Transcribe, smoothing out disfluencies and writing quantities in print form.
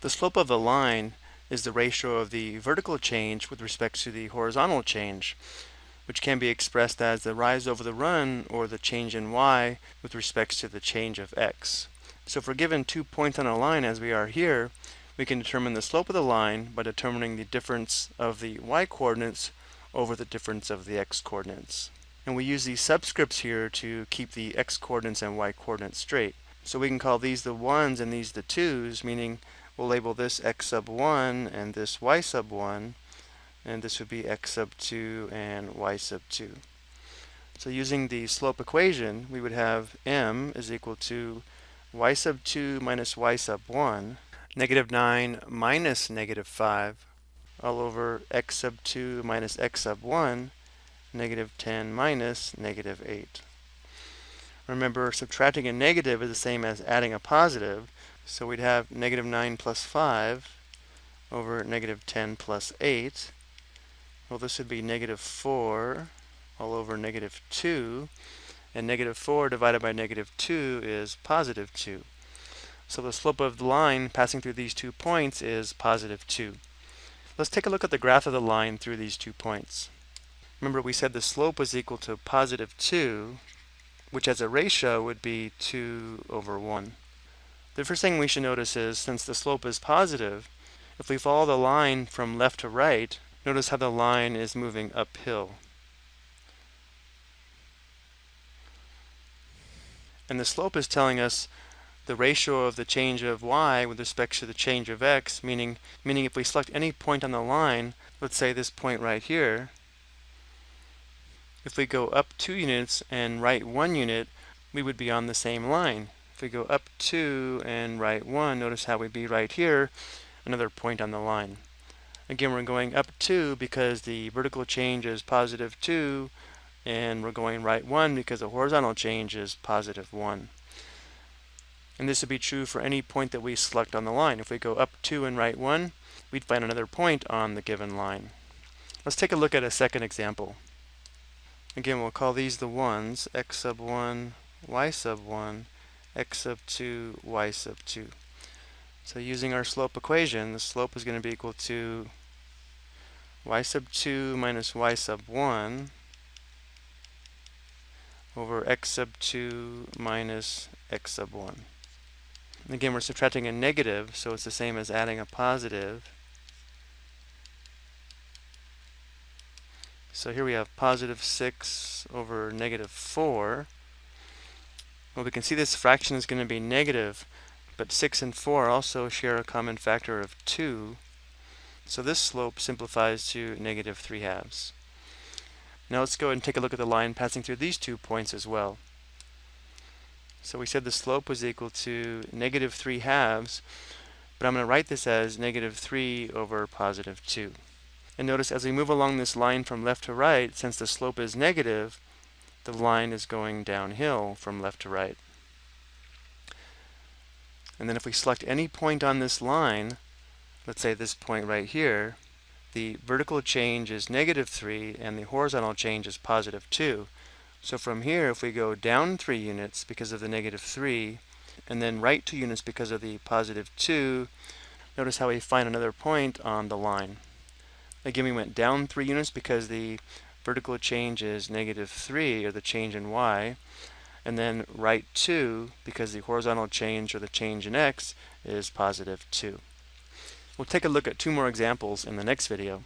The slope of a line is the ratio of the vertical change with respect to the horizontal change, which can be expressed as the rise over the run or the change in y with respect to the change of x. So if we're given 2 points on a line as we are here, we can determine the slope of the line by determining the difference of the y coordinates over the difference of the x coordinates. And we use these subscripts here to keep the x coordinates and y coordinates straight. So we can call these the 1's and these the 2's, meaning we'll label this x sub 1 and this y sub 1, and this would be x sub 2 and y sub 2. So using the slope equation, we would have m is equal to y sub 2 minus y sub 1, negative 9 minus negative 5, all over x sub 2 minus x sub 1, negative 10 minus negative 8. Remember, subtracting a negative is the same as adding a positive, so we'd have negative 9 plus 5 over negative 10 plus 8. Well, this would be negative 4 all over negative 2, and negative 4 divided by negative 2 is positive 2. So the slope of the line passing through these 2 points is positive 2. Let's take a look at the graph of the line through these 2 points. Remember, we said the slope was equal to positive 2, which as a ratio would be 2 over 1. The first thing we should notice is, since the slope is positive, if we follow the line from left to right, notice how the line is moving uphill. And the slope is telling us the ratio of the change of y with respect to the change of x, meaning if we select any point on the line, let's say this point right here, if we go up 2 units and right 1 unit, we would be on the same line. If we go up 2 and right 1, notice how we'd be right here, another point on the line. Again, we're going up 2 because the vertical change is positive 2, and we're going right 1 because the horizontal change is positive 1. And this would be true for any point that we select on the line. If we go up 2 and right 1, we'd find another point on the given line. Let's take a look at a second example. Again, we'll call these the 1's, x sub 1, y sub 1, x sub 2, y sub 2. So using our slope equation, the slope is going to be equal to y sub 2 minus y sub 1 over x sub 2 minus x sub 1. And again, we're subtracting a negative, so it's the same as adding a positive. So here we have positive 6 over negative 4. Well, we can see this fraction is going to be negative, but 6 and 4 also share a common factor of 2. So this slope simplifies to negative 3/2. Now let's go ahead and take a look at the line passing through these 2 points as well. So we said the slope was equal to negative 3/2, but I'm going to write this as negative 3 over positive 2. And notice as we move along this line from left to right, since the slope is negative, the line is going downhill from left to right. And then if we select any point on this line, let's say this point right here, the vertical change is negative 3 and the horizontal change is positive 2. So from here, if we go down 3 units because of the negative 3, and then right 2 units because of the positive 2, notice how we find another point on the line. Again, we went down 3 units because the vertical change is negative 3, or the change in y, and then right 2 because the horizontal change, or the change in x, is positive 2. We'll take a look at 2 more examples in the next video.